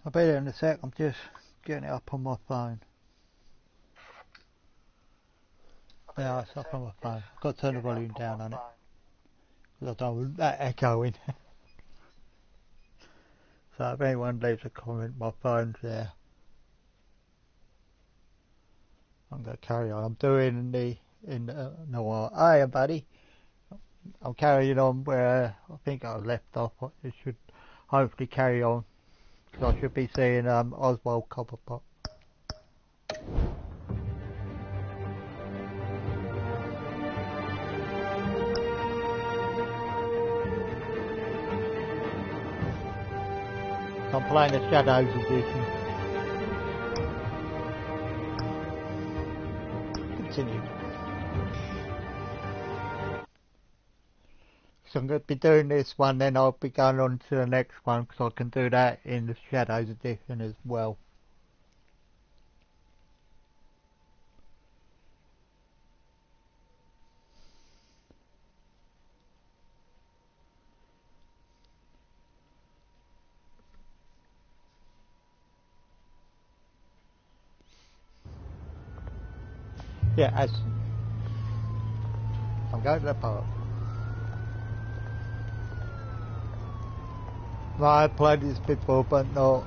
I'll be there in a sec, I'm just getting it up on my phone. Yeah, it's up on my phone. I've got to turn the volume down on it. Because I don't want that echoing. So if anyone leaves a comment, my phone's there. I'm going to carry on. I'm doing no, hiya buddy. I'm carrying on where I think I left off. It should hopefully carry on. Because I should be seeing Oswald Copperpot. I'm playing the Shadows edition. Continue. So I'm going to be doing this one, then I'll be going on to the next one because I can do that in the Shadows edition as well. Yeah, as I'm going to the park. Well, I played this before, but not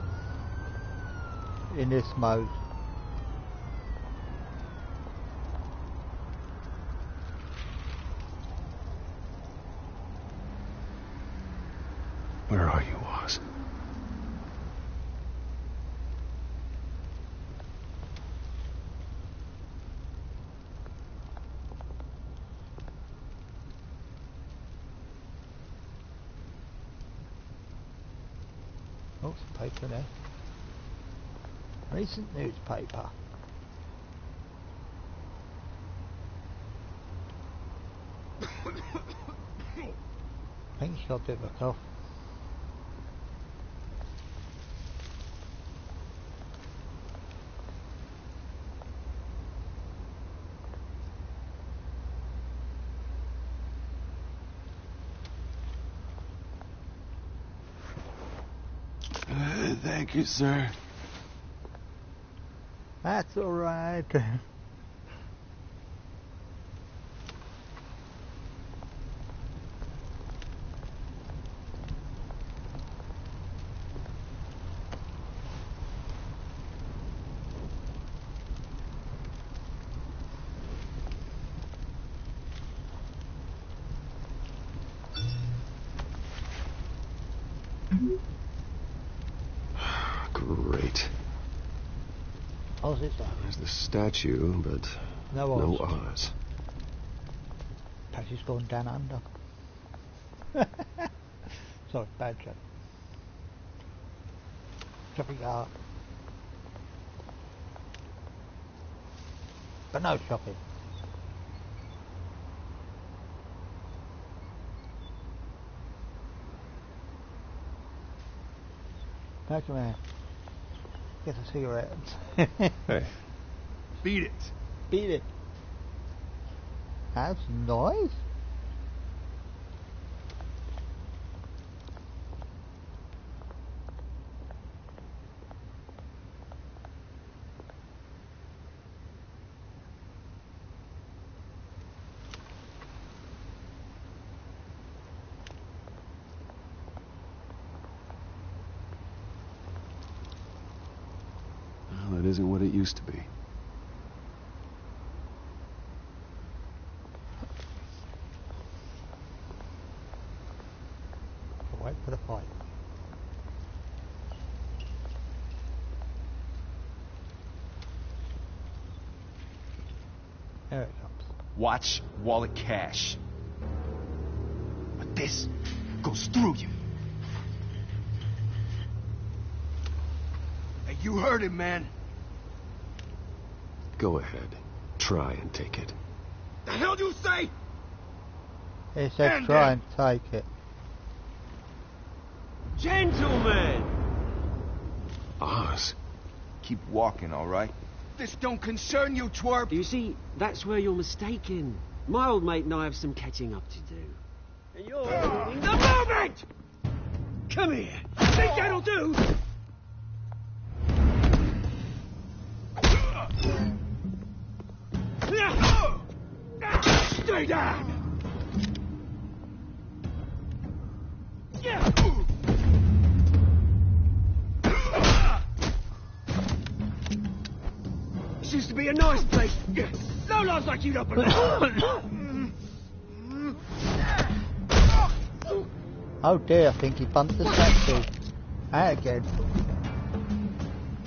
in this mode. Where are you, Oz? Oh, some paper there. Recent newspaper. I think she's got a bit of a cough. Thank you, sir. That's alright. Great. How's this one? There's the statue, but no Oz. Perhaps he's gone down under. Sorry, bad joke. Shopping up. But no shopping. Back man. Get a cigarette. Hey. Beat it. Beat it. That's nice. Well, that isn't what it used to be. Wait for the fight. There it comes. Watch wallet cash. But this goes through you. Hey, you heard it, man. Go ahead. Try and take it. The hell do you say? He said try and take it. Gentlemen! Oz. Keep walking, all right? This don't concern you, twerp. You see, that's where you're mistaken. My old mate and I have some catching up to do. And you're ruining the moment! Come here. Think that'll do? Stay down! This used to be a nice place. No lives like you don't belong. Oh dear, I think he bumped the statue. Out again.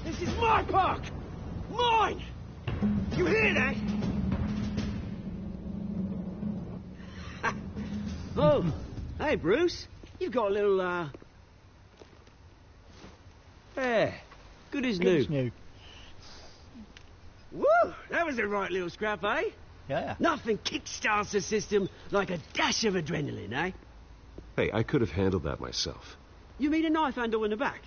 This is my park! Mine! You hear that? Oh, hey Bruce. You've got a little, Yeah, good as new. Good as new. Woo! That was a right little scrap, eh? Yeah. Nothing kickstarts the system like a dash of adrenaline, eh? Hey, I could have handled that myself. You mean a knife handle in the back?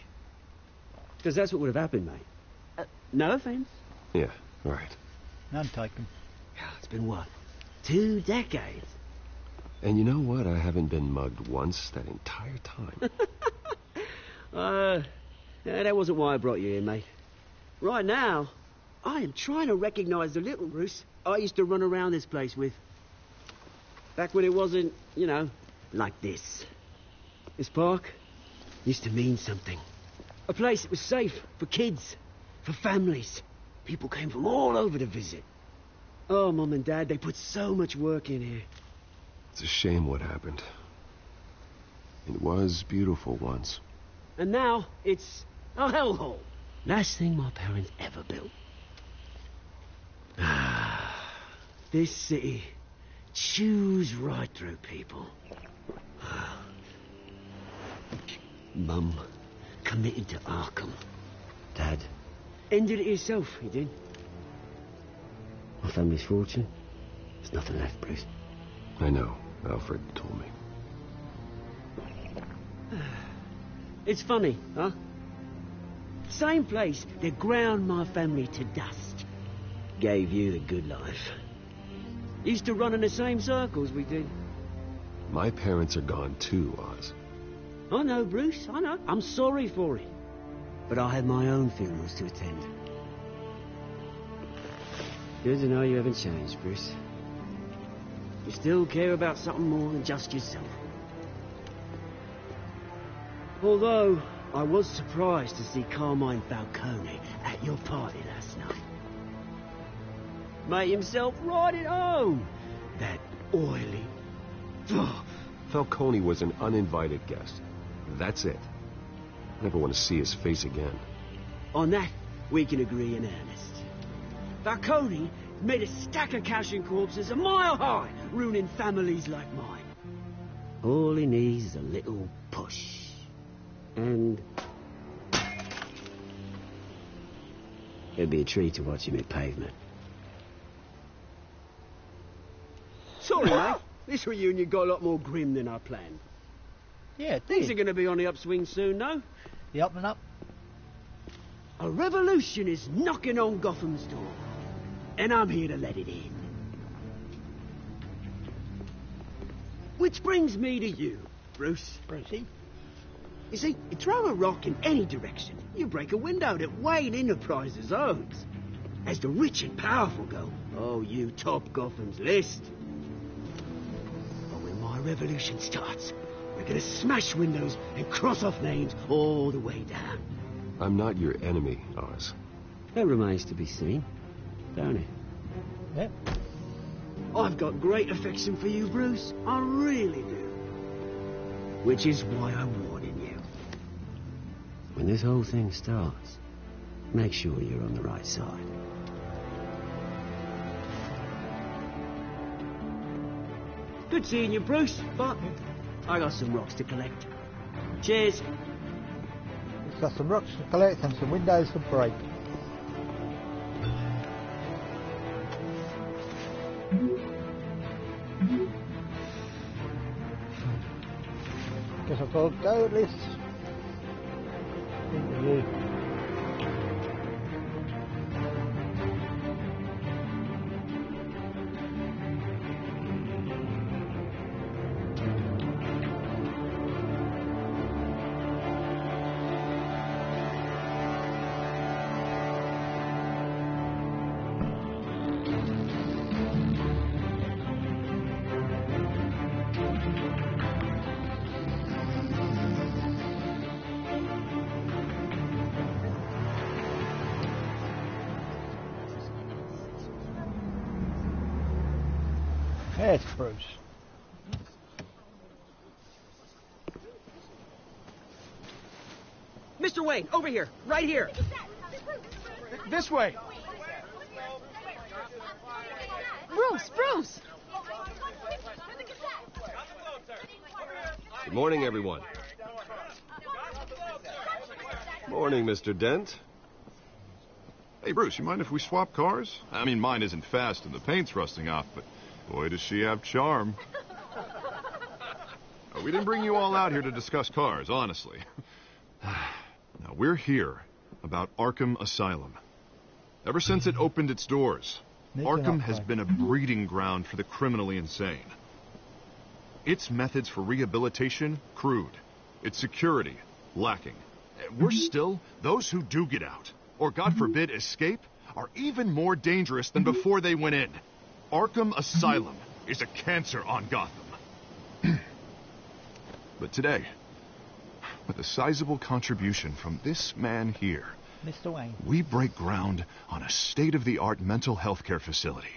Because that's what would have happened, mate. No offence. Yeah, right. None taken. It's been what? 2 decades? And you know what? I haven't been mugged once that entire time. Yeah, that wasn't why I brought you here, mate. Right now, I am trying to recognise the little Bruce I used to run around this place with. Back when it wasn't, you know, like this. This park used to mean something. A place that was safe for kids, for families. People came from all over to visit. Oh, Mum and Dad, they put so much work in here. It's a shame what happened. It was beautiful once. And now, it's a hellhole. Last thing my parents ever built. This city chews right through people. Mum committed to Arkham. Dad ended it himself, he did. My family's fortune, there's nothing left, Bruce. I know. Alfred told me. It's funny, huh? Same place that ground my family to dust gave you the good life. Used to run in the same circles we did. My parents are gone too, Oz. I know, Bruce, I know. I'm sorry for it. But I have my own funerals to attend. Good to know you haven't changed, Bruce. You still care about something more than just yourself. Although, I was surprised to see Carmine Falcone at your party last night. Made himself right at home. That oily... Ugh. Falcone was an uninvited guest. That's it. Never want to see his face again. On that, we can agree in earnest. Falcone made a stack of cashing corpses a mile high, ruining families like mine. All he needs is a little push. And... it'd be a treat to watch him hit pavement. Sorry, mate. This reunion got a lot more grim than I planned. Yeah, it Things are did. going to be on the upswing soon, though. The up and up. A revolution is knocking on Gotham's door. And I'm here to let it in. Which brings me to you, Bruce. Brucey. You see, you throw a rock in any direction, you break a window that Wayne Enterprises owns. As the rich and powerful go, oh, you top Gotham's list. But when my revolution starts, we're gonna smash windows and cross off names all the way down. I'm not your enemy, Oz. That remains to be seen, don't it? Yep. I've got great affection for you, Bruce. I really do. Which is why I'm warning you. When this whole thing starts, make sure you're on the right side. Good seeing you, Bruce, but I got some rocks to collect. Cheers. It's got some rocks to collect and some windows to break. Guess I've got to go at this interview. Yes, Bruce. Mr. Wayne, over here. Right here. This way. Bruce! Good morning, everyone. Morning, Mr. Dent. Hey, Bruce, you mind if we swap cars? I mean, mine isn't fast and the paint's rusting off, but boy, does she have charm. We didn't bring you all out here to discuss cars, honestly. Now, we're here about Arkham Asylum. Ever since it opened its doors, Arkham has been a breeding ground for the criminally insane. Its methods for rehabilitation, crude. Its security, lacking. Worse still, those who do get out, or God forbid escape, are even more dangerous than before they went in. Arkham Asylum is a cancer on Gotham. But today, with a sizable contribution from this man here, Mr. Wayne. we break ground on a state-of-the-art mental health care facility.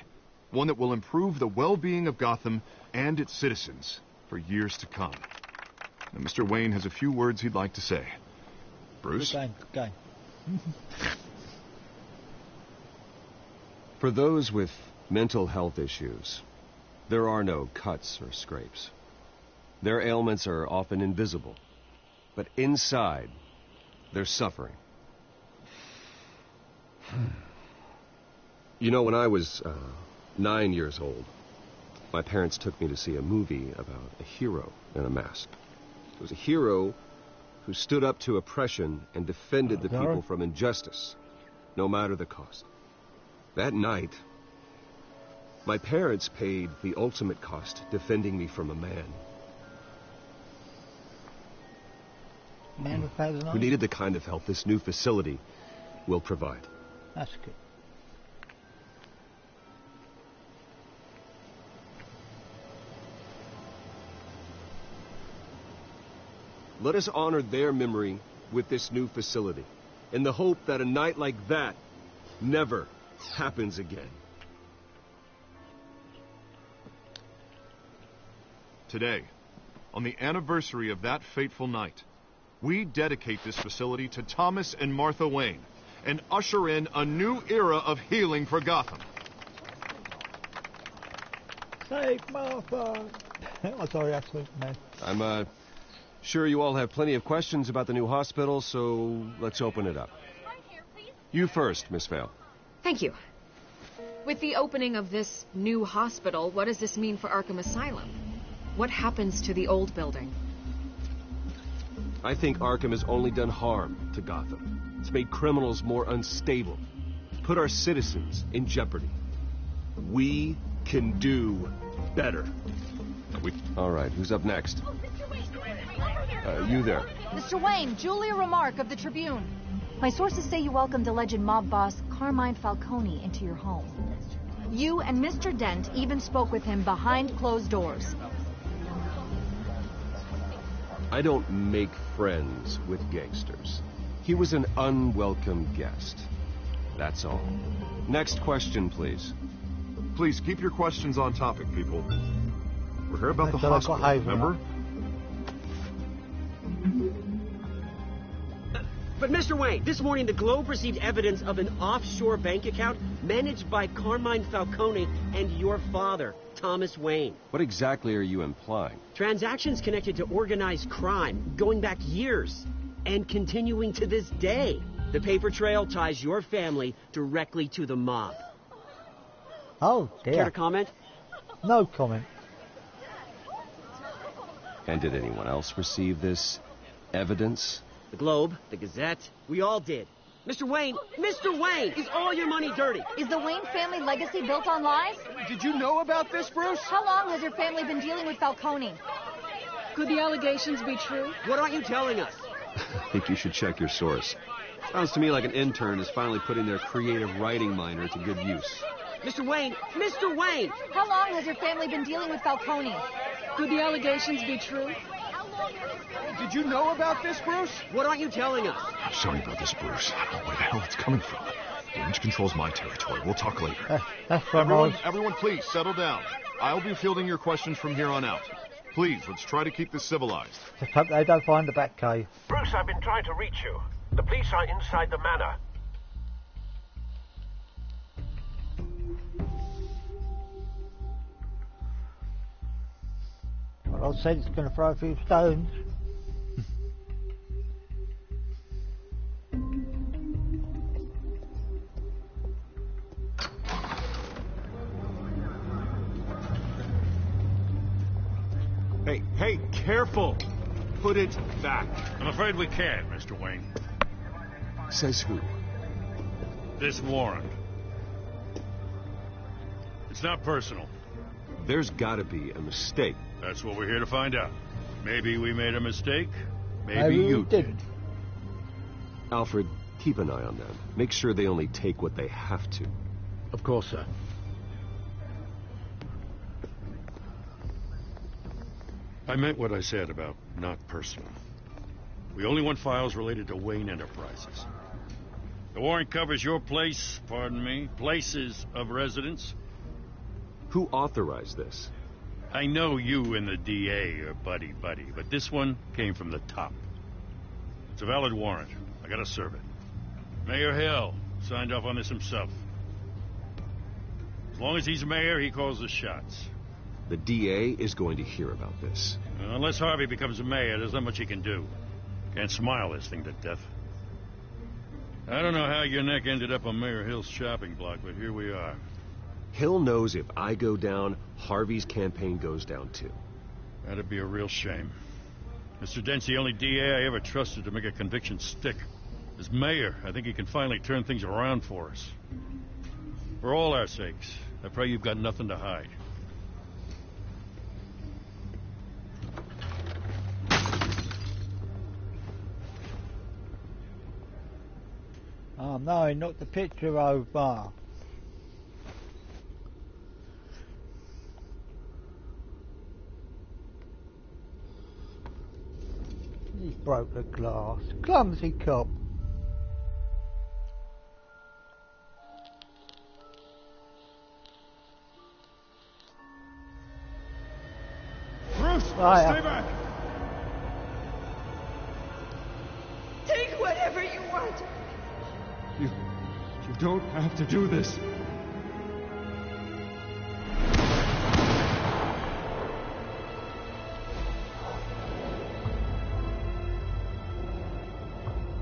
One that will improve the well-being of Gotham and its citizens for years to come. Now, Mr. Wayne has a few words he'd like to say. Bruce? Good game. For those with mental health issues, there are no cuts or scrapes. Their ailments are often invisible, but inside, they're suffering. You know, when I was 9 years old, my parents took me to see a movie about a hero in a mask. It was a hero who stood up to oppression and defended the people from injustice, no matter the cost. That night, my parents paid the ultimate cost defending me from a man Man with who needed the kind of help this new facility will provide. That's good. Let us honor their memory with this new facility, in the hope that a night like that never happens again. Today, on the anniversary of that fateful night, we dedicate this facility to Thomas and Martha Wayne and usher in a new era of healing for Gotham. Save Martha! I'm sorry, actually, man. I'm sure you all have plenty of questions about the new hospital, so let's open it up. You first, Miss Vale. Thank you. With the opening of this new hospital, what does this mean for Arkham Asylum? What happens to the old building? I think Arkham has only done harm to Gotham. It's made criminals more unstable, put our citizens in jeopardy. We can do better. All right, who's up next? You there. Mr. Wayne, Julia Remark of the Tribune. My sources say you welcomed alleged mob boss Carmine Falcone into your home. You and Mr. Dent even spoke with him behind closed doors. I don't make friends with gangsters. He was an unwelcome guest. That's all. Next question, please. Please keep your questions on topic, people. We're here about the That's hospital, what I remember? But Mr. Wayne, this morning the Globe received evidence of an offshore bank account managed by Carmine Falcone and your father, Thomas Wayne. What exactly are you implying? Transactions connected to organized crime going back years and continuing to this day. The paper trail ties your family directly to the mob. Oh, Care dear. to comment? No comment. And did anyone else receive this evidence? The Globe, the Gazette, we all did. Mr. Wayne, is all your money dirty? Is the Wayne family legacy built on lies? Did you know about this, Bruce? How long has your family been dealing with Falcone? Could the allegations be true? What aren't you telling us? I think you should check your source. Sounds to me like an intern is finally putting their creative writing minor to good use. Mr. Wayne! How long has your family been dealing with Falcone? Could the allegations be true? Did you know about this, Bruce? What aren't you telling us? I'm sorry about this, Bruce. I don't know where the hell it's coming from. Damage control's my territory. We'll talk later. That's from Everyone, please, settle down. I'll be fielding your questions from here on out. Please, let's try to keep this civilized. Just hope they don't find the Batcave. Bruce, I've been trying to reach you. The police are inside the manor. Well, I said it's going to throw a few stones. Hey, careful! Put it back. I'm afraid we can't, Mr. Wayne. Says who? This warrant. It's not personal. There's gotta be a mistake. That's what we're here to find out. Maybe we made a mistake. Maybe we you didn't. Alfred, keep an eye on them. Make sure they only take what they have to. Of course, sir. I meant what I said about not personal. We only want files related to Wayne Enterprises. The warrant covers your place, pardon me, places of residence. Who authorized this? I know you and the DA are buddy-buddy, but this one came from the top. It's a valid warrant. I gotta serve it. Mayor Hill signed off on this himself. As long as he's mayor, he calls the shots. The DA is going to hear about this. Unless Harvey becomes a mayor, there's not much he can do. Can't smile this thing to death. I don't know how your neck ended up on Mayor Hill's shopping block, but here we are. Hill knows if I go down, Harvey's campaign goes down too. That'd be a real shame. Mr. Dent's the only DA I ever trusted to make a conviction stick. As mayor, I think he can finally turn things around for us. For all our sakes, I pray you've got nothing to hide. Oh no, he knocked the picture over. He's broke the glass. Clumsy cop. Bruce, stay back! Take whatever you want. You don't have to do this.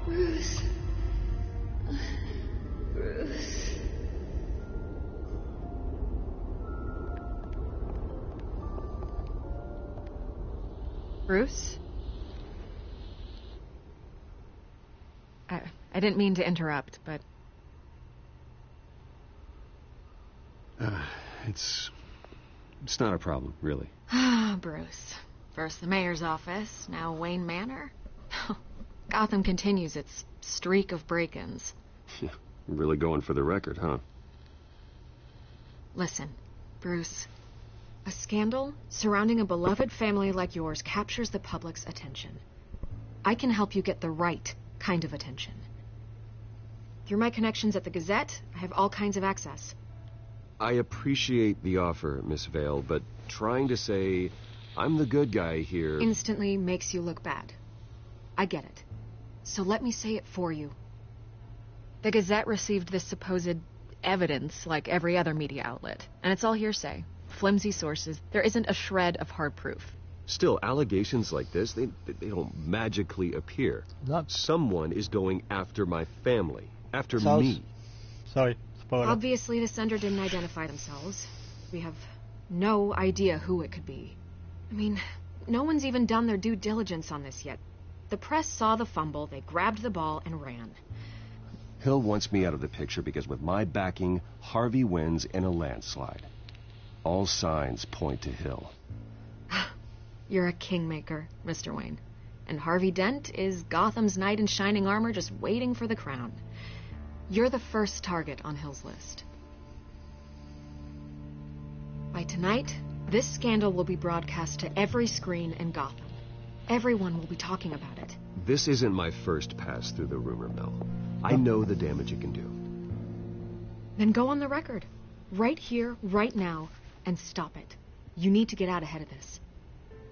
Bruce. Bruce. Bruce? I didn't mean to interrupt, but... It's not a problem, really. Ah, Bruce. First the mayor's office, now Wayne Manor. Gotham continues its streak of break-ins. Really going for the record, huh? Listen, Bruce. A scandal surrounding a beloved family like yours captures the public's attention. I can help you get the right kind of attention. Through my connections at the Gazette, I have all kinds of access. I appreciate the offer, Miss Vale, but trying to say I'm the good guy here... instantly makes you look bad. I get it. So let me say it for you. The Gazette received this supposed evidence like every other media outlet, and it's all hearsay. Flimsy sources. There isn't a shred of hard proof. Still, allegations like this, they don't magically appear. Someone is going after my family. After me. Sorry, spoiler. Obviously, the sender didn't identify themselves. We have no idea who it could be. I mean, no one's even done their due diligence on this yet. The press saw the fumble, they grabbed the ball and ran. Hill wants me out of the picture because with my backing, Harvey wins in a landslide. All signs point to Hill. You're a kingmaker, Mr. Wayne. And Harvey Dent is Gotham's knight in shining armor just waiting for the crown. You're the first target on Hill's list. By tonight, this scandal will be broadcast to every screen in Gotham. Everyone will be talking about it. This isn't my first pass through the rumor mill. I know the damage it can do. Then go on the record. Right here, right now, and stop it. You need to get out ahead of this.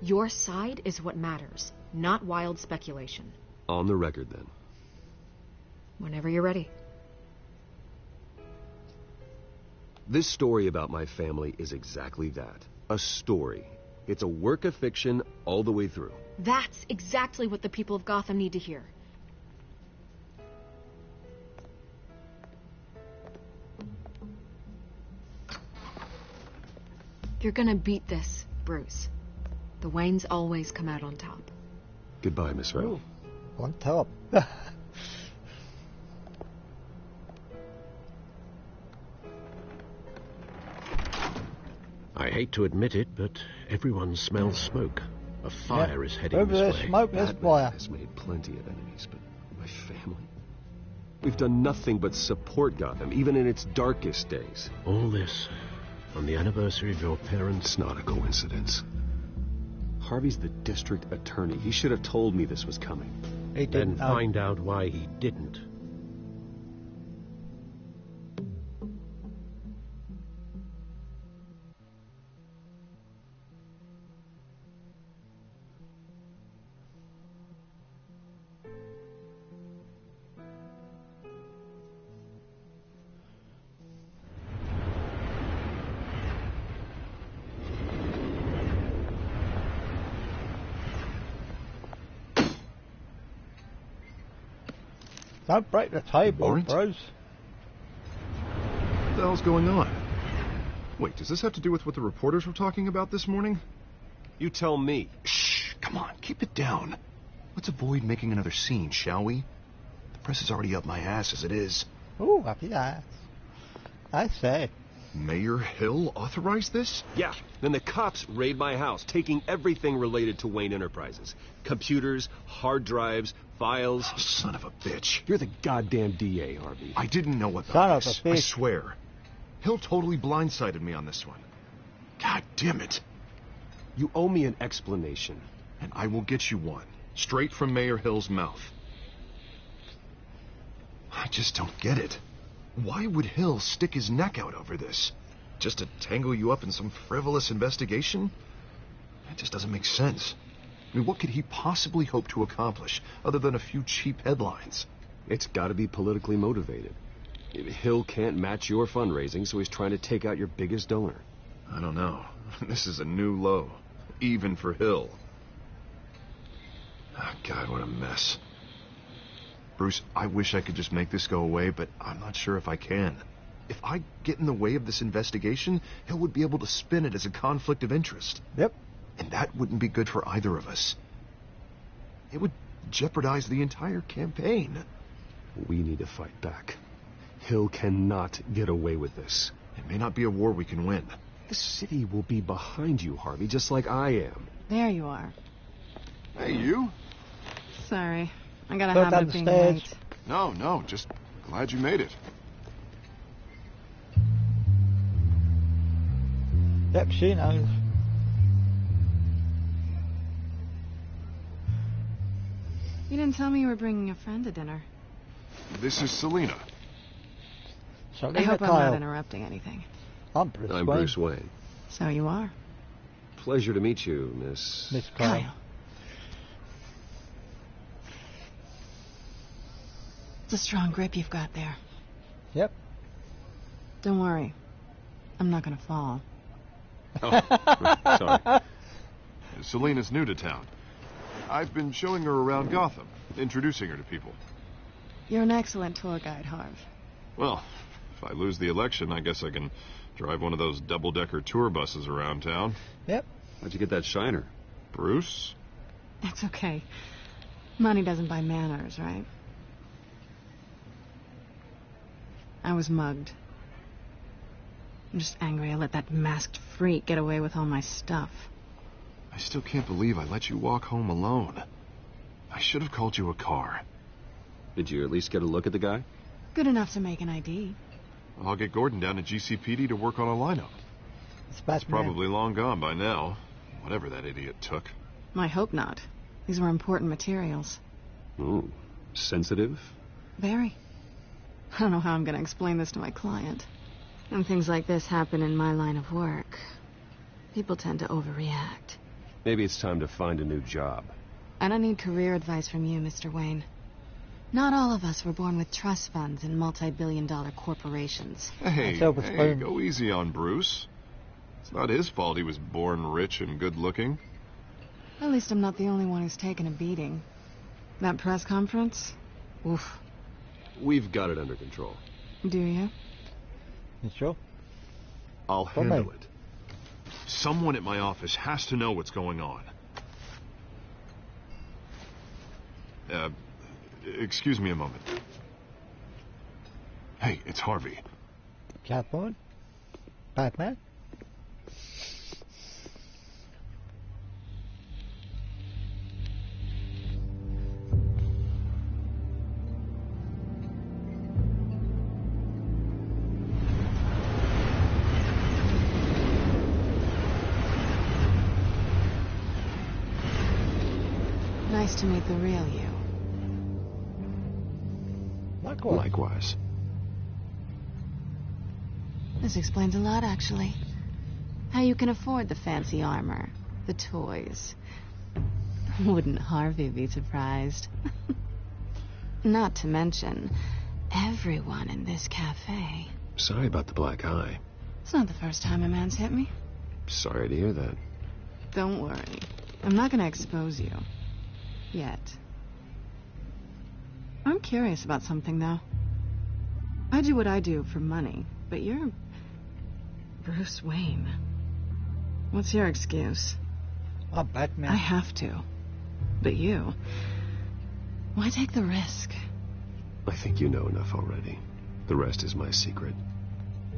Your side is what matters, not wild speculation. On the record, then. Whenever you're ready. This story about my family is exactly that. A story. It's a work of fiction all the way through. That's exactly what the people of Gotham need to hear. You're gonna beat this, Bruce. The Waynes always come out on top. Goodbye, Miss Ray. Ooh, on top. I hate to admit it, but everyone smells smoke. A fire is heading Over this there, way. smoke, there's Batman fire. has made plenty of enemies, but my family? We've done nothing but support Gotham, even in its darkest days. All this on the anniversary of your parents' It's not a coincidence. Harvey's the district attorney. He should have told me this was coming. He Then didn't know. find out why he didn't. Don't break the table, Warrant? Bruce. What the hell's going on? Wait, does this have to do with what the reporters were talking about this morning? You tell me. Shh, come on, keep it down. Let's avoid making another scene, shall we? The press is already up my ass as it is. Ooh, happy ass. I say. Mayor Hill authorized this? Yeah, then the cops raid my house, taking everything related to Wayne Enterprises. Computers, hard drives, files. Oh, son of a bitch. You're the goddamn DA, Harvey. I didn't know about Son of this. a bitch. I swear. Hill totally blindsided me on this one. God damn it. You owe me an explanation. And I will get you one. Straight from Mayor Hill's mouth. I just don't get it. Why would Hill stick his neck out over this? Just to tangle you up in some frivolous investigation? That just doesn't make sense. I mean, what could he possibly hope to accomplish other than a few cheap headlines? It's gotta be politically motivated. Hill can't match your fundraising, so he's trying to take out your biggest donor. I don't know. This is a new low. Even for Hill. Oh, God, what a mess. Bruce, I wish I could just make this go away, but I'm not sure if I can. If I get in the way of this investigation, Hill would be able to spin it as a conflict of interest. Yep. And that wouldn't be good for either of us. It would jeopardize the entire campaign. We need to fight back. Hill cannot get away with this. It may not be a war we can win. The city will be behind you, Harvey, just like I am. There you are. Hey, you? Sorry. I got a Go habit down of the being stairs. late. No, just glad you made it. Yep, she knows. You didn't tell me you were bringing a friend to dinner. This is Selina. So I hope I'm Kyle. not interrupting anything. I'm Bruce I'm Wayne. Bruce Wayne. So you are. Pleasure to meet you, Miss... Miss Kyle. Kyle. It's a strong grip you've got there. Yep. Don't worry. I'm not gonna fall. Oh, sorry. Selina's new to town. I've been showing her around Gotham, introducing her to people. You're an excellent tour guide, Harv. Well, if I lose the election, I guess I can drive one of those double-decker tour buses around town. Yep. How'd you get that shiner? Bruce? It's okay. Money doesn't buy manners, right? I was mugged. I'm just angry I let that masked freak get away with all my stuff. I still can't believe I let you walk home alone. I should have called you a car. Did you at least get a look at the guy? Good enough to make an ID. I'll get Gordon down to GCPD to work on a lineup. It's Batman. Probably long gone by now. Whatever that idiot took. I hope not. These were important materials. Ooh, sensitive? Very. I don't know how I'm going to explain this to my client. And things like this happen in my line of work. People tend to overreact. Maybe it's time to find a new job. I don't need career advice from you, Mr. Wayne. Not all of us were born with trust funds and multi-billion-dollar corporations. Hey, go easy on Bruce. It's not his fault he was born rich and good-looking. At least I'm not the only one who's taken a beating. That press conference? Oof. We've got it under control. Do you? You sure? I'll handle it. Someone at my office has to know what's going on. Excuse me a moment. Hey, it's Harvey. Catwoman? Batman? Nice to meet the real you. Likewise. This explains a lot, actually. How you can afford the fancy armor, the toys. Wouldn't Harvey be surprised? Not to mention, everyone in this cafe. Sorry about the black eye. It's not the first time a man's hit me. Sorry to hear that. Don't worry. I'm not gonna expose you. Yet. I'm curious about something, though. I do what I do for money, but you're Bruce Wayne. What's your excuse? I'm Batman. I have to. But you... why take the risk? I think you know enough already. The rest is my secret.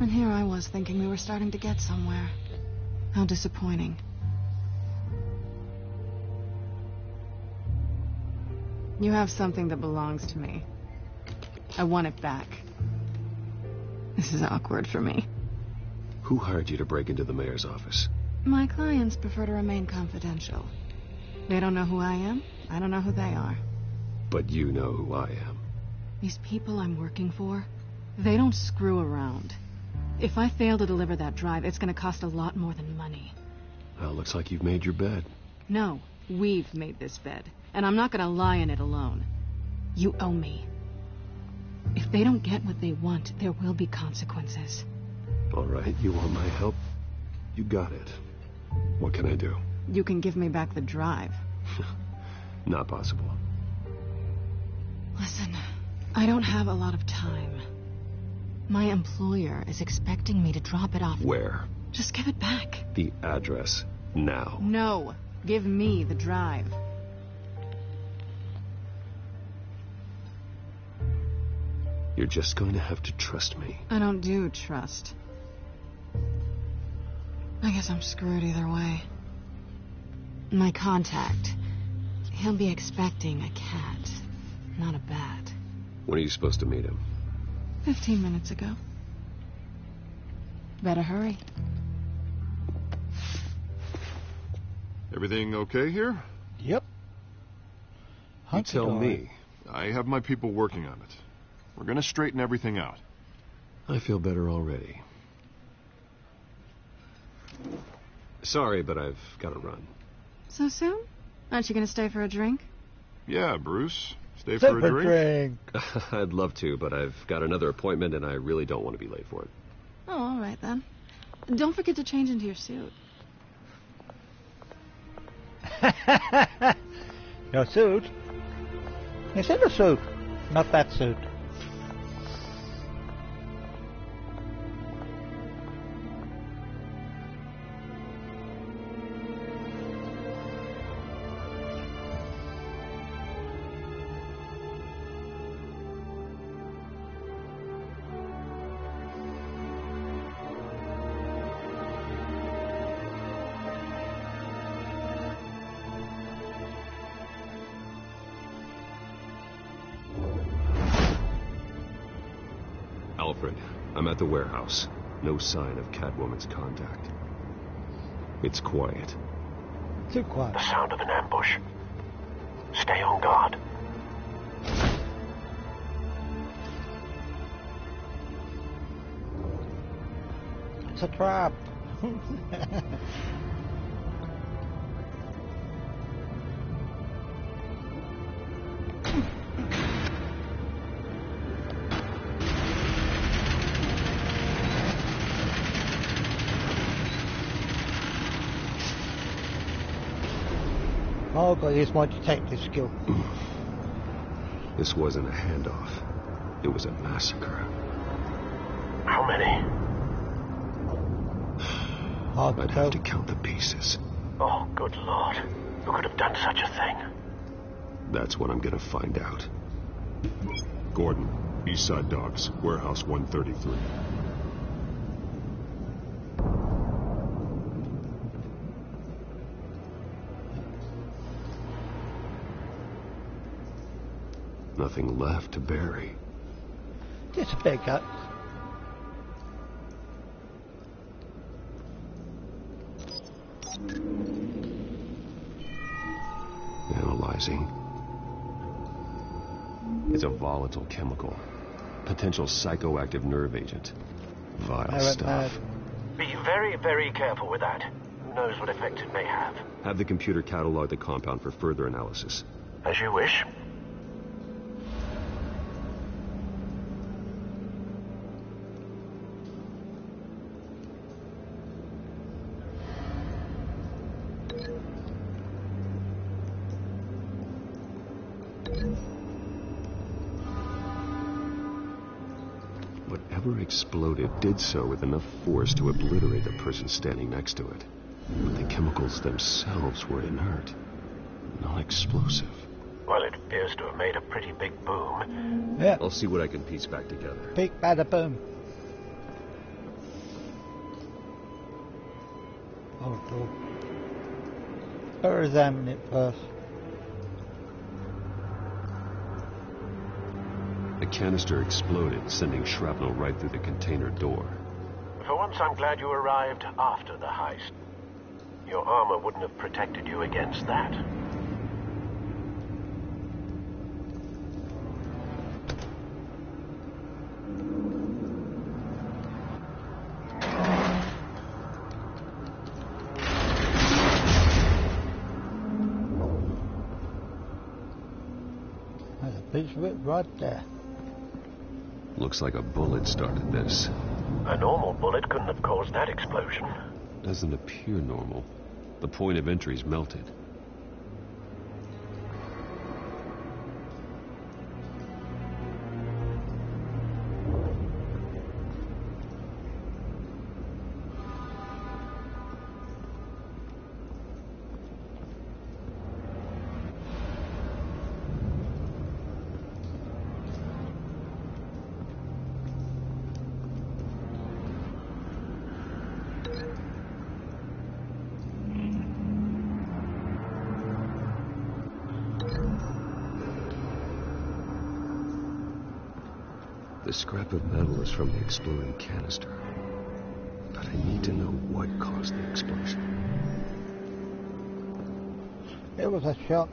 And here I was thinking we were starting to get somewhere. How disappointing. You have something that belongs to me. I want it back. This is awkward for me. Who hired you to break into the mayor's office? My clients prefer to remain confidential. They don't know who I am. I don't know who they are. But you know who I am. These people I'm working for, they don't screw around. If I fail to deliver that drive, it's going to cost a lot more than money. Well, looks like you've made your bed. No, we've made this bed. And I'm not going to lie in it alone. You owe me. If they don't get what they want, there will be consequences. All right, you want my help? You got it. What can I do? You can give me back the drive. Not possible. Listen, I don't have a lot of time. My employer is expecting me to drop it off. Where? Just give it back. The address, now. No, give me the drive. You're just going to have to trust me. I don't do trust. I guess I'm screwed either way. My contact, he'll be expecting a cat, not a bat. When are you supposed to meet him? 15 minutes ago. Better hurry. Everything okay here? Yep. You tell me. I have my people working on it. We're gonna straighten everything out. I feel better already. Sorry, but I've got to run. So soon? Aren't you gonna stay for a drink? Yeah, Bruce. Stay for a drink? I'd love to, but I've got another appointment and I really don't want to be late for it. Oh, all right then. Don't forget to change into your suit. Your suit? It's in a suit, not that suit. Alfred, I'm at the warehouse. No sign of Catwoman's contact. It's quiet. Too quiet. The sound of an ambush. Stay on guard. It's a trap. Oh, I've got to use my detective skill. This wasn't a handoff. It was a massacre. How many? I'd have to count the pieces. Oh, good Lord. Who could have done such a thing? That's what I'm gonna find out. Gordon, Eastside Docks, Warehouse 133. Nothing left to bury. Just a bit gut. Analyzing. It's a volatile chemical. Potential psychoactive nerve agent. Vile stuff. Be very, very careful with that. Who knows what effect it may have. Have the computer catalog the compound for further analysis. As you wish. Whatever exploded did so with enough force to obliterate the person standing next to it. But the chemicals themselves were inert, non-explosive. Well, it appears to have made a pretty big boom. Yeah. I'll see what I can piece back together. Big bada boom. Oh, cool. Better examine it first. The canister exploded, sending shrapnel right through the container door. For once, I'm glad you arrived after the heist. Your armor wouldn't have protected you against that. There's a piece of it right there. Looks like a bullet started this. A normal bullet couldn't have caused that explosion. Doesn't appear normal. The point of entry's melted. The scrap of metal is from the exploding canister. But I need to know what caused the explosion. It was a shot.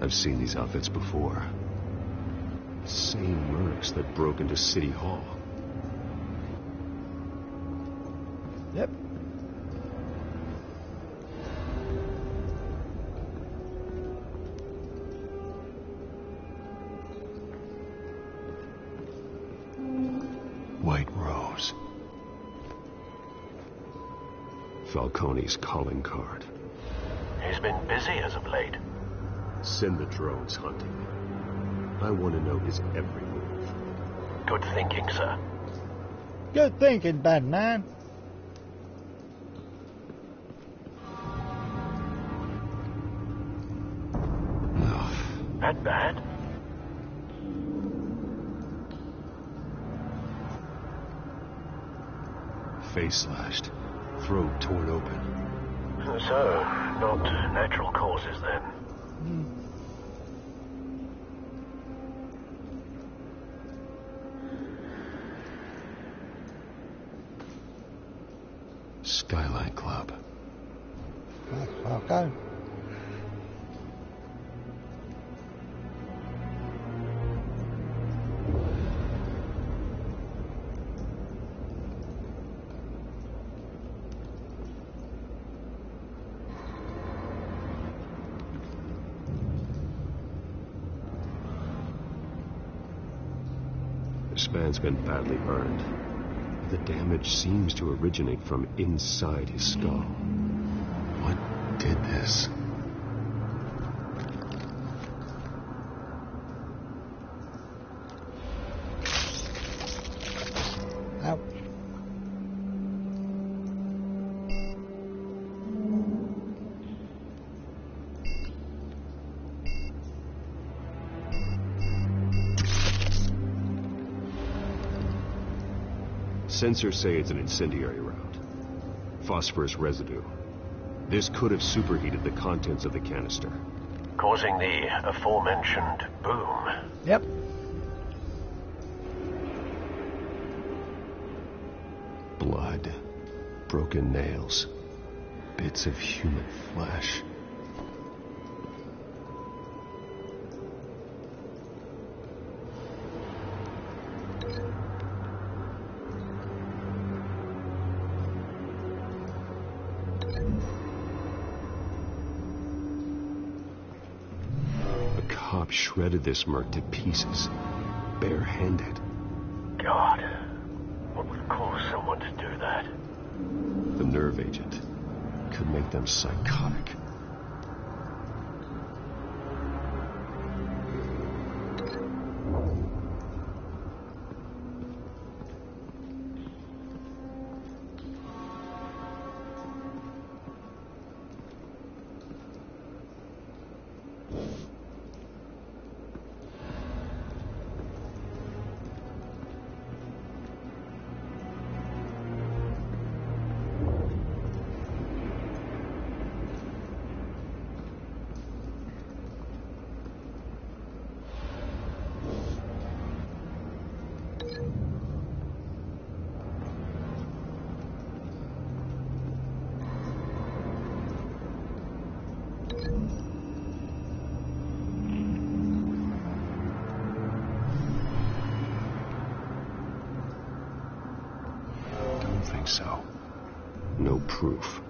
I've seen these outfits before. Same mercs that broke into City Hall. Yep. White Rose. Falcone's calling card. He's been busy as of late. Send the drones hunting. I want to know his every move. Good thinking, sir. Good thinking, bad man. That bad? Face slashed. Throat torn open. So, not natural causes then. Skyline Club. That's Falcone. This man's been badly burned. The damage seems to originate from inside his skull. What did this? Ow. Sensors say it's an incendiary round. Phosphorus residue. This could have superheated the contents of the canister, causing the aforementioned boom. Yep. Blood, broken nails, bits of human flesh. Shredded this merc to pieces, barehanded. God, what would cause someone to do that? The nerve agent could make them psychotic. So, no proof.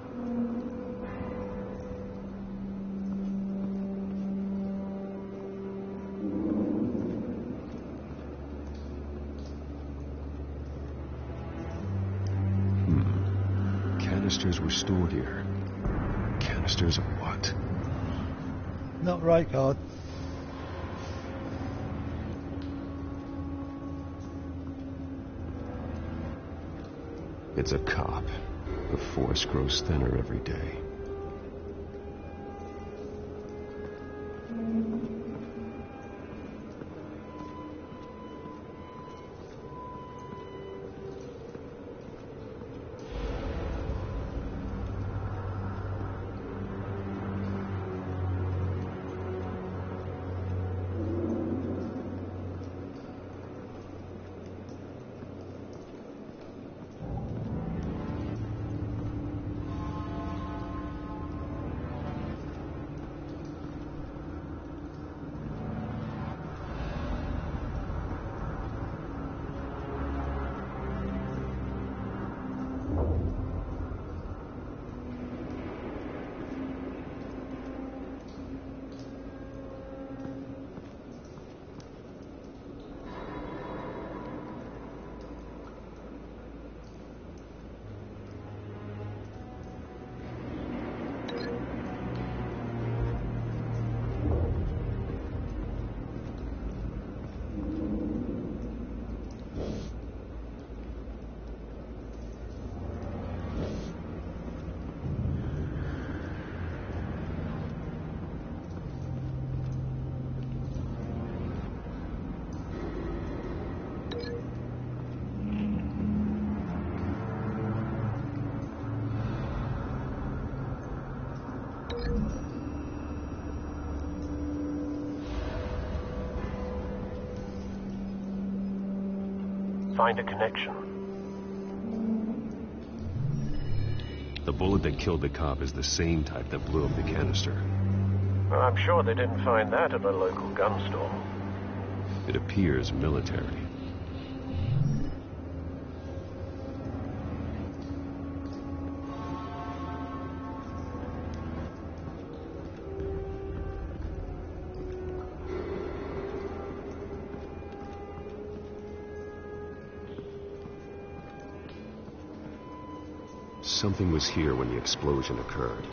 Canisters were stored here. Canisters of what? Not right, God. It's a cop. The force grows thinner every day. Find a connection. The bullet that killed the cop is the same type that blew up the canister. Well, I'm sure they didn't find that at a local gun store. It appears military. Something was here when the explosion occurred.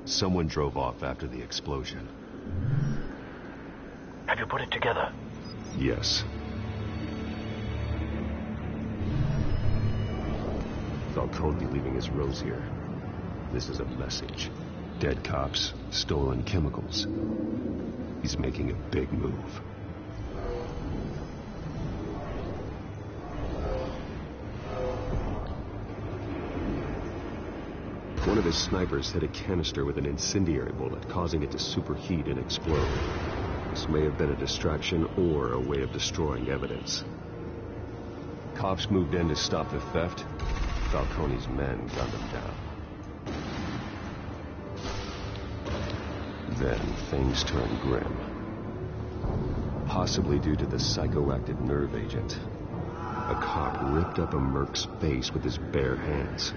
Someone drove off after the explosion. Have you put it together? Yes. Falcone be leaving his rose here. This is a message. Dead cops, stolen chemicals. He's making a big move. One of his snipers hit a canister with an incendiary bullet, causing it to superheat and explode. This may have been a distraction or a way of destroying evidence. Cops moved in to stop the theft. Falcone's men gunned them down. Then things turned grim. Possibly due to the psychoactive nerve agent. A cop ripped up a merc's face with his bare hands.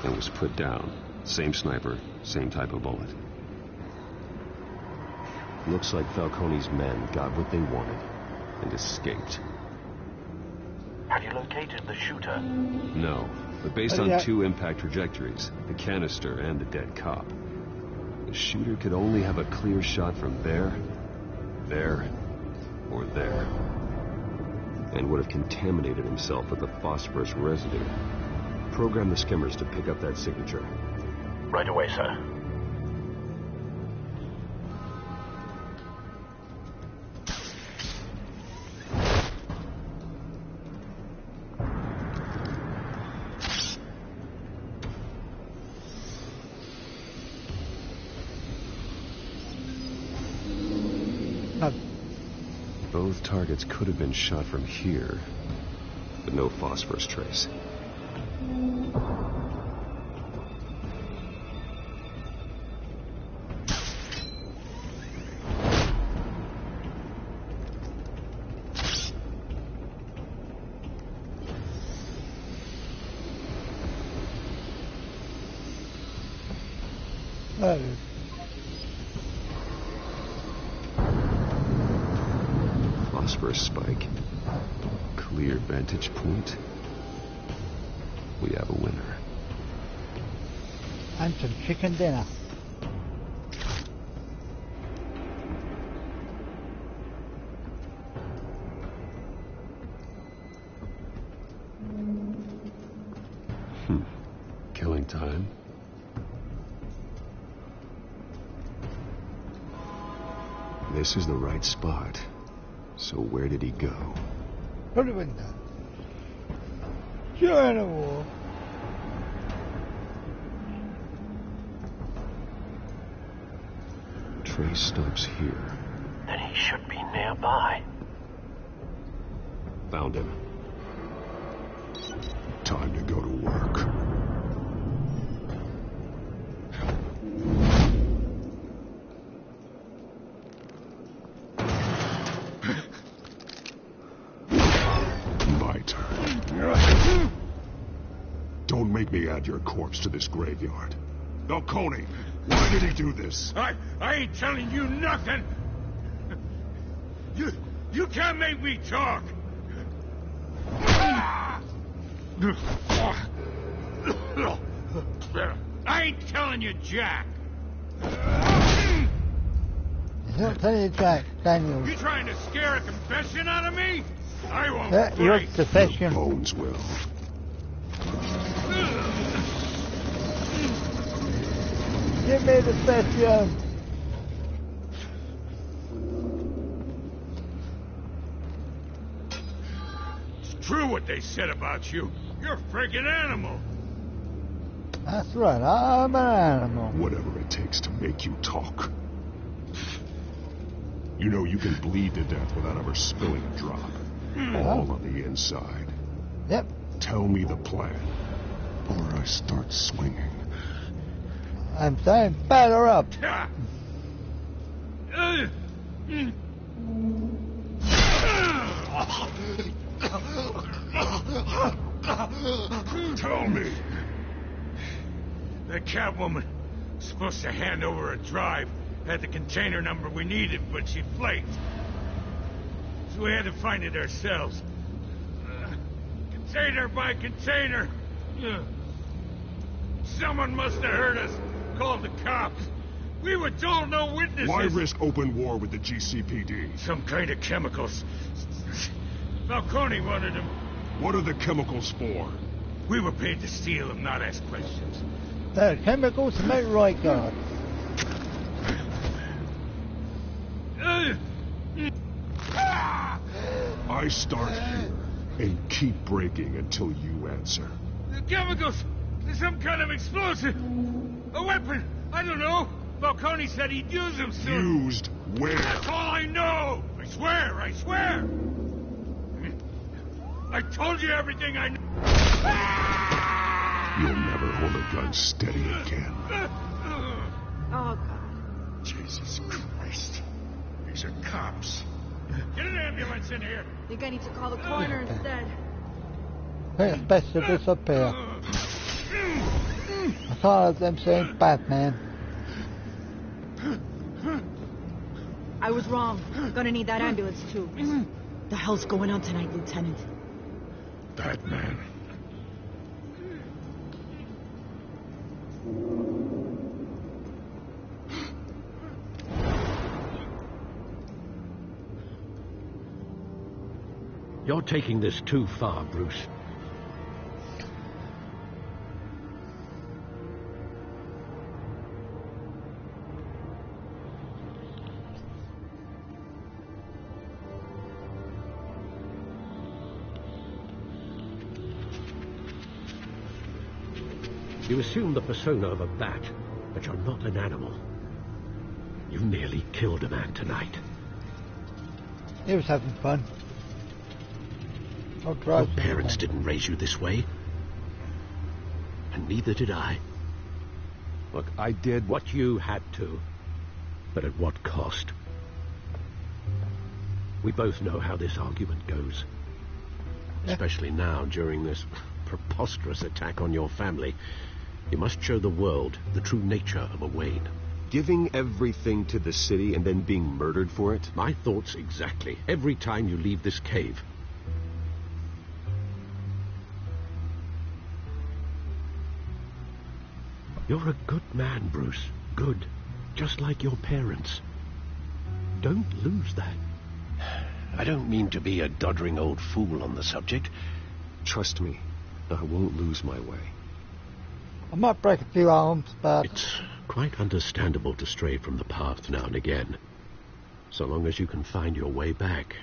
And was put down. Same sniper, same type of bullet. Looks like Falcone's men got what they wanted and escaped. Have you located the shooter? No, but based on two impact trajectories, the canister and the dead cop, the shooter could only have a clear shot from there, or there, and would have contaminated himself with the phosphorus residue. Program the skimmers to pick up that signature. Right away, sir. Both targets could have been shot from here, but no phosphorus trace. Phosphorus spike. Clear vantage point. We have a winner. And some chicken dinner. Killing time. This is the right spot. So where did he go? Through the window. Join the war. Trace stops here. Then he should be nearby. Found him. Time to go to work. Don't make me add your corpse to this graveyard. Falcone, why did he do this? I ain't telling you nothing. You can't make me talk. I ain't telling you Jack. He's not telling you Jack, Daniel. You trying to scare a confession out of me? I won't Your break. confession. Bones will. Give me the confession. It's true what they said about you. You're a freaking animal. That's right, I'm an animal. Whatever it takes to make you talk. You know you can bleed to death without ever spilling a drop. All on the inside. Yep. Tell me the plan, or I start swinging. I'm saying batter up. Tell me. The Catwoman was supposed to hand over a drive, had the container number we needed, but she flaked. So we had to find it ourselves. Container by container. Someone must have heard us, called the cops. We were told no witnesses. Why risk open war with the GCPD? Some kind of chemicals. Falcone wanted them. What are the chemicals for? We were paid to steal them, not ask questions. The chemicals to make right guard. I start here and keep breaking until you answer. The chemicals! There's some kind of explosive! A weapon! I don't know! Falcone said he'd use them soon. Used where? That's all I know! I swear, I swear! I told you everything I know. You'll never hold a gun steady again. Oh, God. Jesus Christ. These are cops. Get an ambulance in here. I think I need to call the coroner instead. It's best to disappear. I thought of them saying Batman. I was wrong. Gonna need that ambulance, too. The hell's going on tonight, Lieutenant? Batman. You're taking this too far, Bruce. You assume the persona of a bat, but you're not an animal. You nearly killed a man tonight. He was having fun. Your parents didn't raise you this way. And neither did I. Look, I did what you had to. But at what cost? We both know how this argument goes. Especially now, during this preposterous attack on your family. You must show the world the true nature of a Wayne. Giving everything to the city and then being murdered for it? My thoughts exactly. Every time you leave this cave. You're a good man, Bruce. Good. Just like your parents. Don't lose that. I don't mean to be a doddering old fool on the subject. Trust me, I won't lose my way. I might break a few arms, but... It's quite understandable to stray from the path now and again. So long as you can find your way back.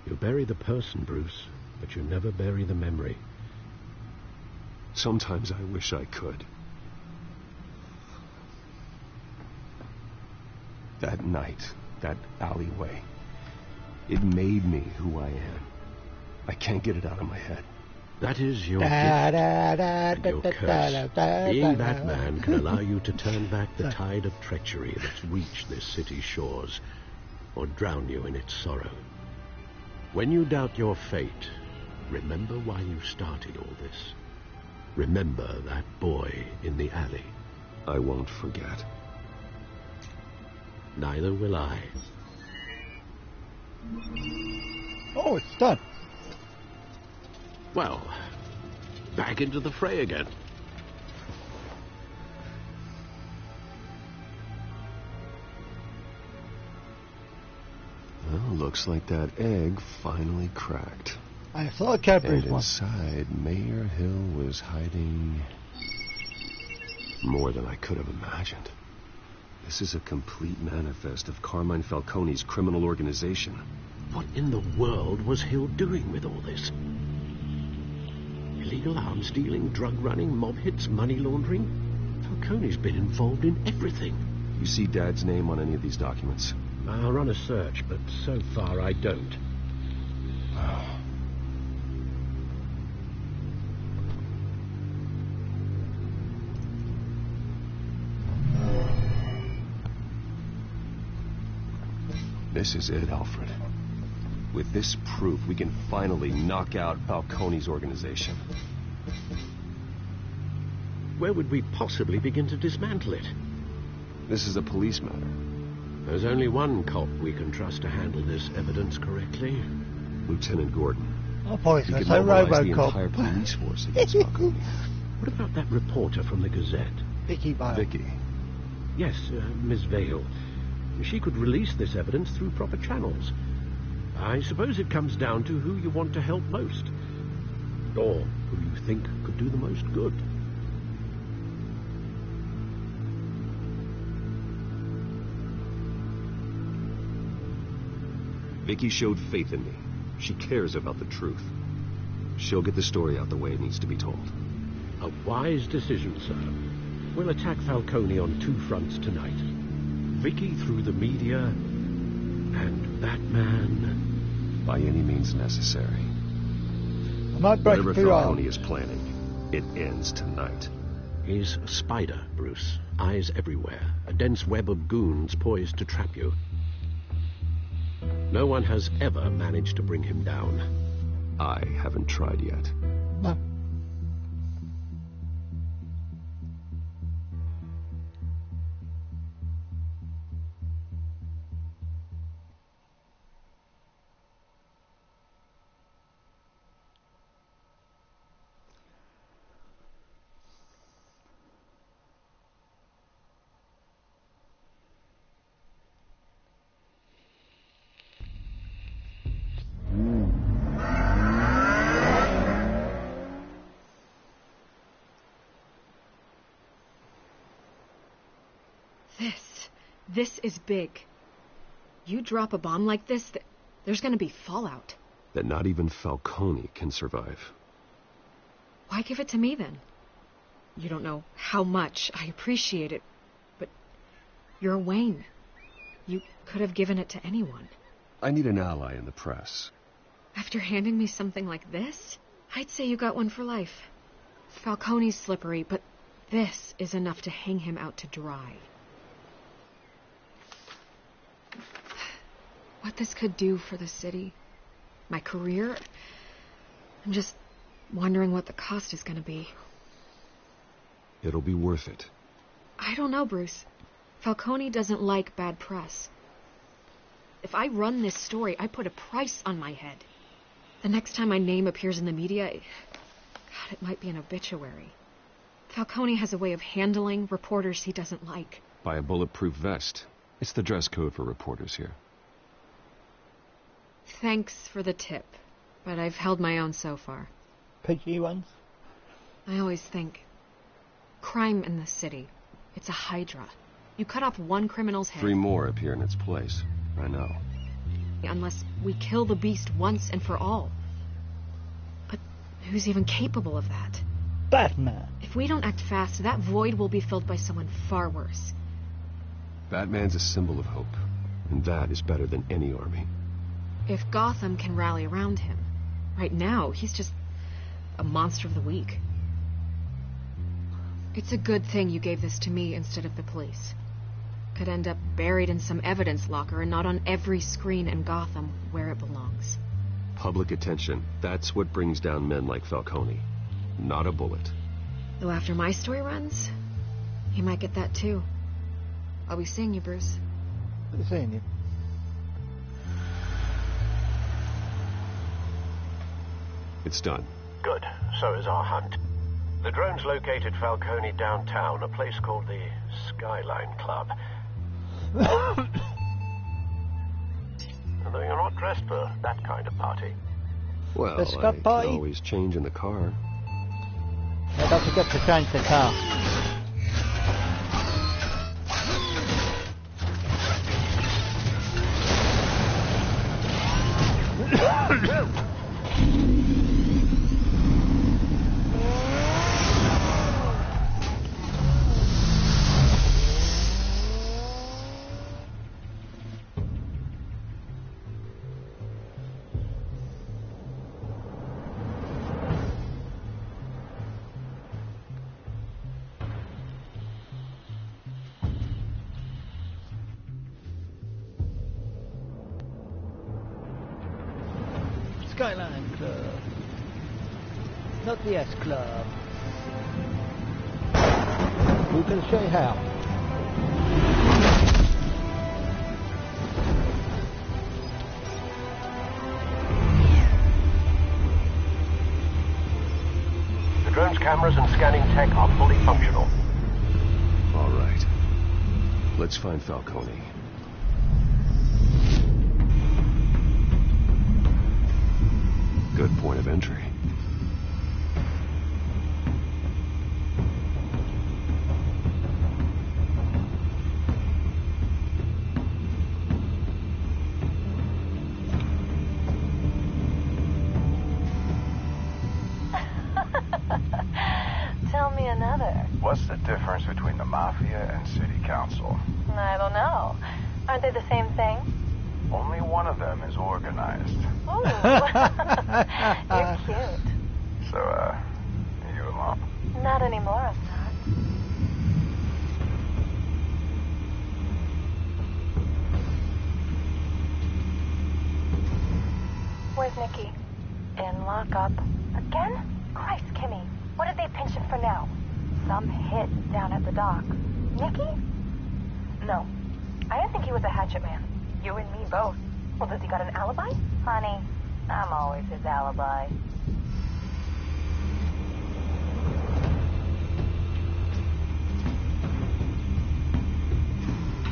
You bury the person, Bruce, but you never bury the memory. Sometimes I wish I could. That night, that alleyway, it made me who I am. I can't get it out of my head. That is your gift and your curse. Being Batman can allow you to turn back the tide of treachery that's reached this city's shores, or drown you in its sorrow. When you doubt your fate, remember why you started all this. Remember that boy in the alley. I won't forget. Neither will I. Oh, it's done. Well, back into the fray again. Well, looks like that egg finally cracked. I saw a Cadbury's and one. Inside, Mayor Hill was hiding more than I could have imagined. This is a complete manifest of Carmine Falcone's criminal organization. What in the world was Hill doing with all this? Illegal arms dealing, drug running, mob hits, money laundering. Falcone's been involved in everything. You see Dad's name on any of these documents? I'll run a search, but so far I don't. This is it, Alfred. With this proof, we can finally knock out Falcone's organization. Where would we possibly begin to dismantle it? This is a police matter. There's only one cop we can trust to handle this evidence correctly. Lieutenant Gordon. I thought He it was can a mobilize the Robocop. entire police force against Falcone. What about that reporter from the Gazette? Vicky Vale. Vicky. Yes, Miss Vale. She could release this evidence through proper channels. I suppose it comes down to who you want to help most. Or who you think could do the most good. Vicky showed faith in me. She cares about the truth. She'll get the story out the way it needs to be told. A wise decision, sir. We'll attack Falcone on two fronts tonight. Vicky through the media, and Batman by any means necessary. I might break Whatever through Falcone is planning, it ends tonight. He's a spider, Bruce. Eyes everywhere. A dense web of goons poised to trap you. No one has ever managed to bring him down. I haven't tried yet. No. This is big. You drop a bomb like this, there's gonna be fallout. That not even Falcone can survive. Why give it to me, then? You don't know how much I appreciate it, but you're Wayne. You could have given it to anyone. I need an ally in the press. After handing me something like this, I'd say you got one for life. Falcone's slippery, but this is enough to hang him out to dry. What this could do for the city, my career, I'm just wondering what the cost is going to be. It'll be worth it. I don't know, Bruce. Falcone doesn't like bad press. If I run this story, I put a price on my head. The next time my name appears in the media, God, it might be an obituary. Falcone has a way of handling reporters he doesn't like. Buy a bulletproof vest. It's the dress code for reporters here. Thanks for the tip, but I've held my own so far. PG ones? I always think, crime in the city, it's a hydra. You cut off one criminal's head. 3 more appear in its place. I know. Unless we kill the beast once and for all. But who's even capable of that? Batman. If we don't act fast, that void will be filled by someone far worse. Batman's a symbol of hope, and that is better than any army. If Gotham can rally around him, right now, he's just a monster of the week. It's a good thing you gave this to me instead of the police. Could end up buried in some evidence locker and not on every screen in Gotham where it belongs. Public attention, that's what brings down men like Falcone. Not a bullet. Though after my story runs, he might get that too. I'll be seeing you, Bruce. I'll be seeing you. It's done. Good. So is our hunt. The drones located Falcone downtown, a place called the Skyline Club. Although you're not dressed for that kind of party. Well, I can always change in the car. Yeah, don't forget to change the car. Skyline Club. Not the S Club. We can show you how. The drone's cameras and scanning tech are fully functional. All right. Let's find Falcone. Good point of entry. Tell me another. What's the difference between the Mafia and City Council? I don't know. Aren't they the same thing? Only one of them is organized. Ooh. You're cute. So, are you a mom? Not anymore, I'm not. Where's Nikki? In lockup. Again? Christ, Kimmy. What did they pinch him for now? Some hit down at the dock. Nikki? No. I didn't think he was a hatchet man. You and me both. Well, does he got an alibi? Honey, I'm always his alibi.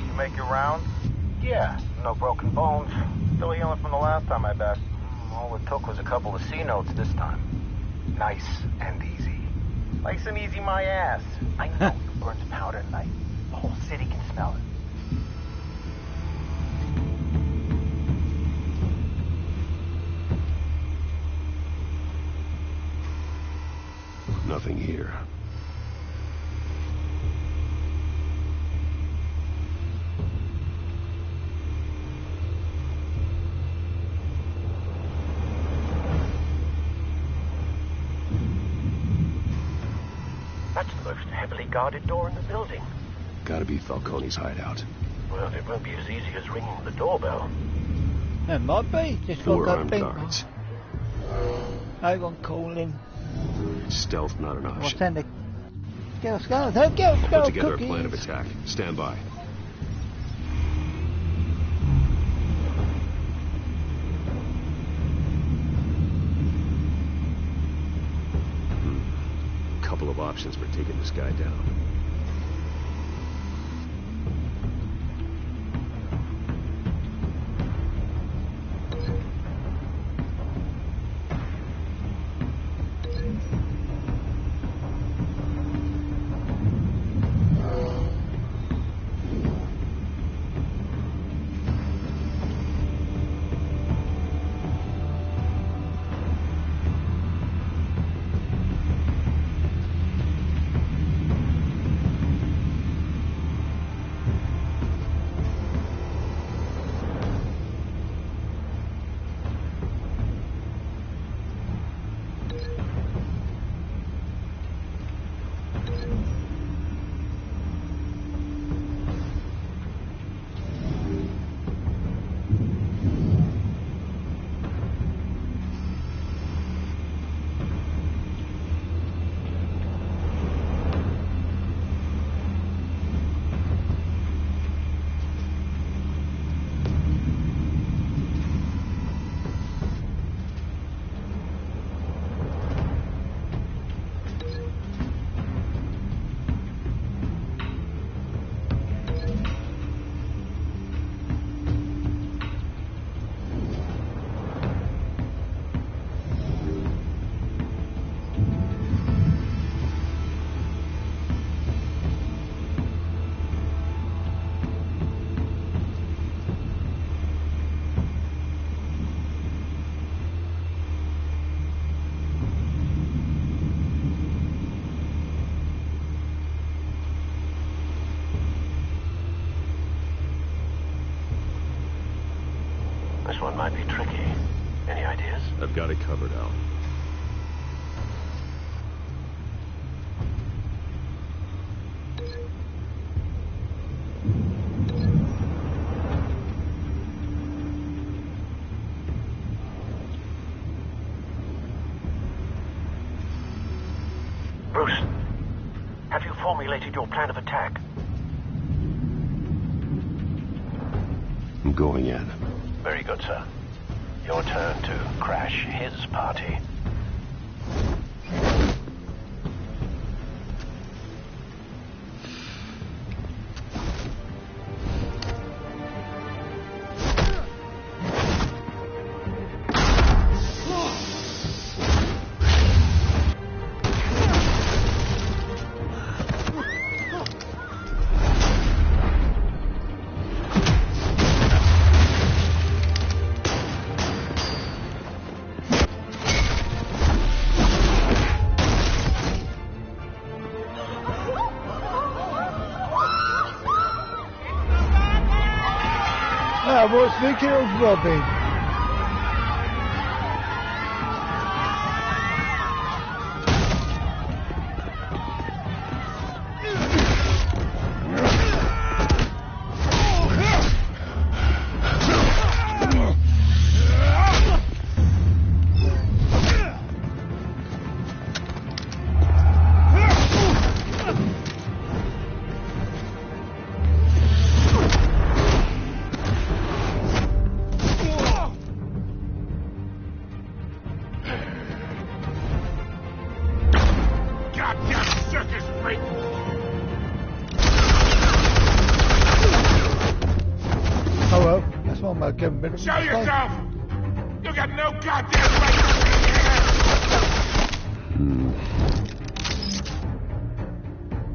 You make your rounds? Yeah, no broken bones. Still healing from the last time I backed. All it took was a couple of C notes this time. Nice and easy. Nice and easy my ass. I know who burns powder at night. The whole city can smell it. Nothing here. That's the most heavily guarded door in the building. Gotta be Falcone's hideout. Well, it won't be as easy as ringing the doorbell. It might be. Just Four got armed that guards. I won't call him. Stealth not an What's option. in the... Go, I'll put together a plan of attack. Stand by. Couple of options for taking this guy down. This one might be tricky. Any ideas? I've got it covered, Al. completed your plan of attack? I'm going in. Very good, sir. Your turn to crash his party. What's the kills, Robin? Show yourself! You got no goddamn right to be here!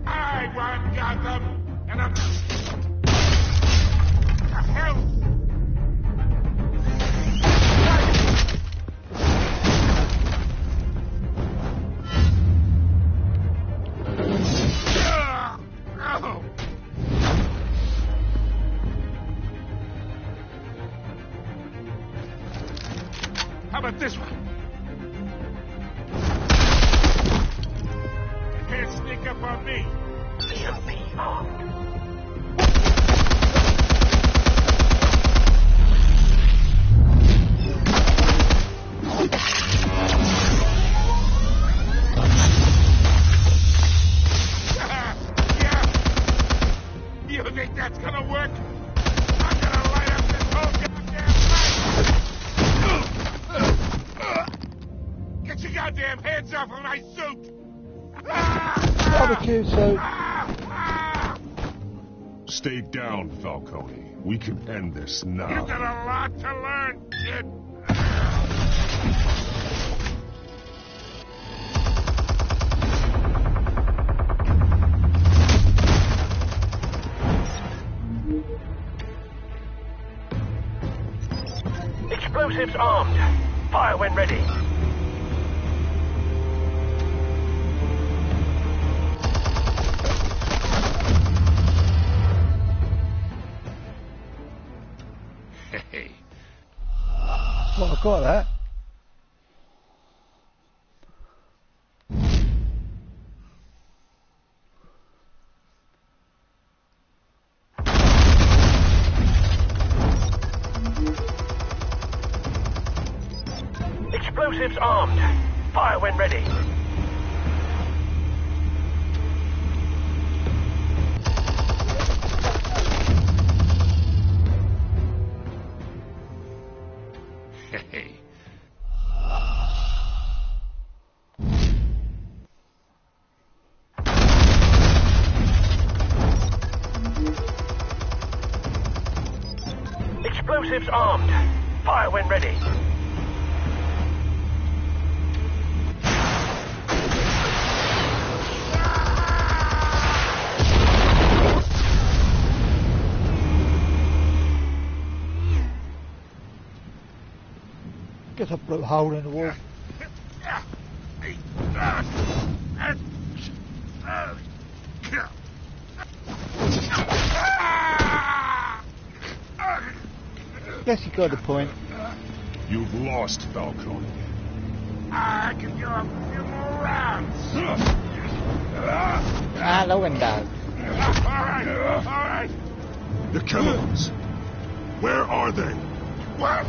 I run Gotham, and I'm... The hell? How about this one? You can't sneak up on me. EMP armed. Yeah. You think that's gonna work? I'm gonna light up this whole goddamn place! Get your goddamn hands off of my suit! Barbecue suit. Stay down, Falcone. We can end this now. You got a lot to learn, kid. Explosives armed. Fire when ready. Hey. Well, I got that. Explosives armed. Fire when ready. Hey. Explosives armed. Fire when ready. Guess I blew a hole in the wall. Guess you got the point. You've lost, Falcone. I can do a few more rounds. Out the window. All right. The chemicals. Where are they? What?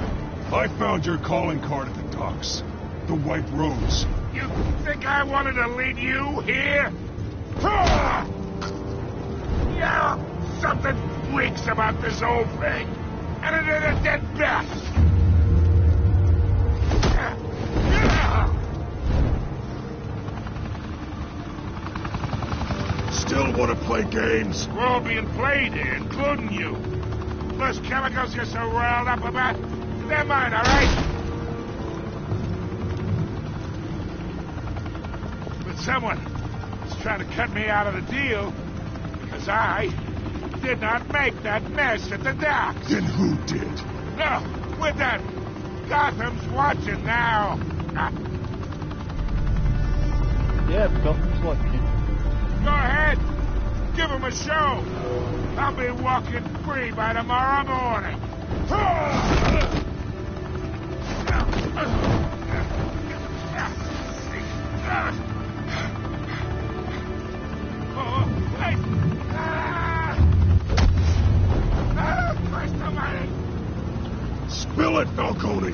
I found your calling card at the docks. The White Rose. You think I wanted to lead you here? Yeah, something reeks about this whole thing. And it is a dead bat. Still want to play games? We're all being played here, including you. Those chemicals you're so riled up about, they're mine, all right? But someone is trying to cut me out of the deal because I did not make that mess at the docks. Then who did? No, we're done. Gotham's watching now. Yeah, Gotham's watching. Go ahead. Give him a show. I'll be walking free by tomorrow morning. Spill it, Falcone,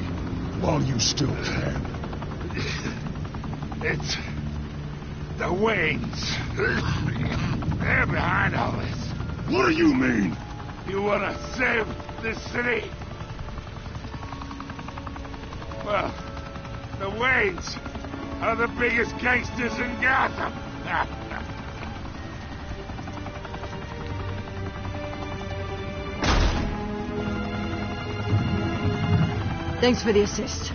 while you still can. It's the Waynes. They're behind all this. What do you mean? You want to save this city? Well, the Waynes are the biggest gangsters in Gotham. Thanks for the assist.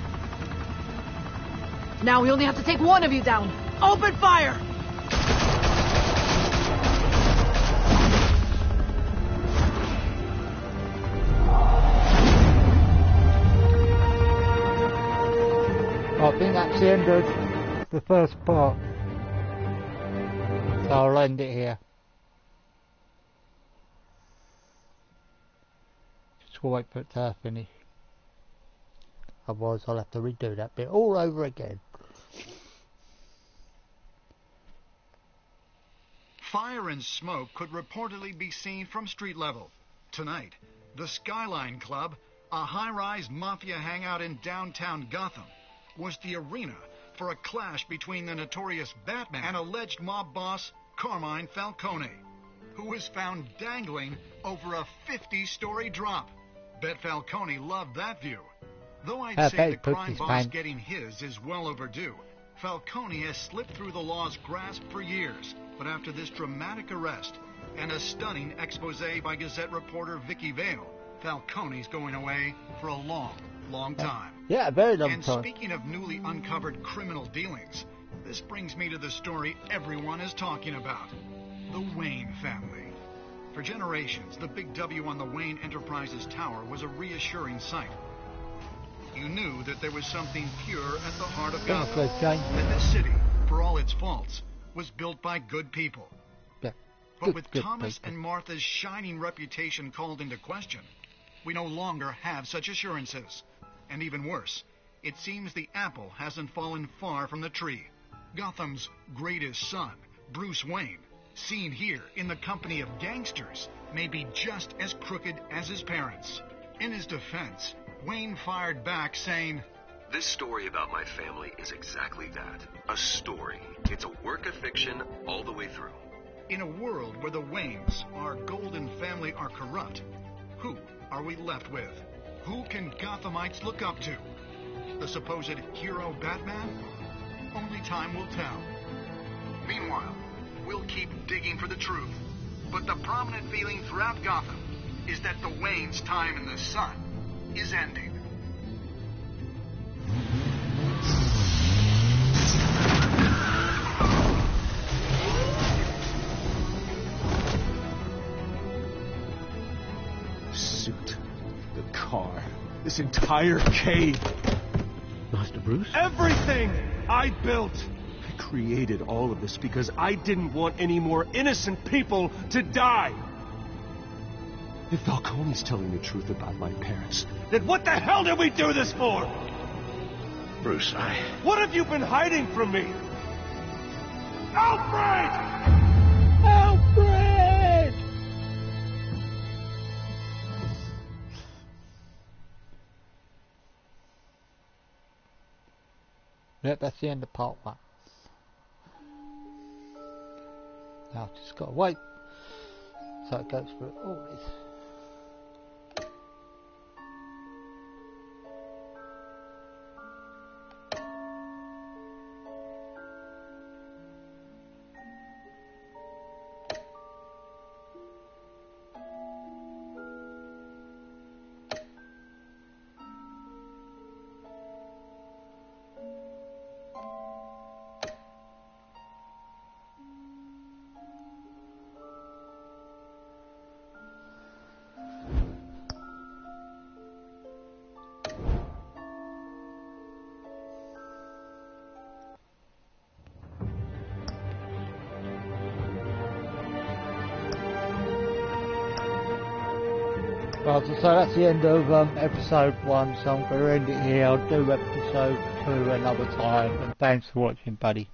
Now we only have to take one of you down. Open fire! I think that's the end of the first part. So I'll end it here. Just wait for it to finish. Otherwise I'll have to redo that bit all over again. Fire and smoke could reportedly be seen from street level. Tonight, the Skyline Club, a high-rise mafia hangout in downtown Gotham, was the arena for a clash between the notorious Batman and alleged mob boss Carmine Falcone, who was found dangling over a 50-story drop. Bet Falcone loved that view. Though I'd say the crime boss getting his is well overdue, Falcone has slipped through the law's grasp for years. But after this dramatic arrest and a stunning expose by Gazette reporter Vicky Vale, Falcone's going away for a long, long time. Yeah, a very long time. And speaking of newly uncovered criminal dealings, this brings me to the story everyone is talking about. The Wayne family. For generations, the big W on the Wayne Enterprises Tower was a reassuring sight. You knew that there was something pure at the heart of Gotham. That this city, for all its faults, was built by good people. Yeah. But with Thomas and Martha's shining reputation called into question, we no longer have such assurances. And even worse, it seems the apple hasn't fallen far from the tree. Gotham's greatest son, Bruce Wayne, seen here in the company of gangsters, may be just as crooked as his parents. In his defense, Wayne fired back saying, "This story about my family is exactly that. A story. It's a work of fiction all the way through." In a world where the Waynes, our golden family, are corrupt, who are we left with? Who can Gothamites look up to? The supposed hero Batman? Only time will tell. Meanwhile, we'll keep digging for the truth. But the prominent feeling throughout Gotham is that the Waynes' time in the sun is ending. Suit, the car, this entire cave. Master Bruce? Everything I built. I created all of this because I didn't want any more innocent people to die. If Falcone's telling the truth about my parents, then what the hell did we do this for? Bruce, What have you been hiding from me? Alfred! Alfred! Yep, that's the end of part 1. Now I've just got to wait so it goes through all this. Right, so that's the end of episode 1, so I'm going to end it here. I'll do episode 2 another time, and thanks for watching, buddy.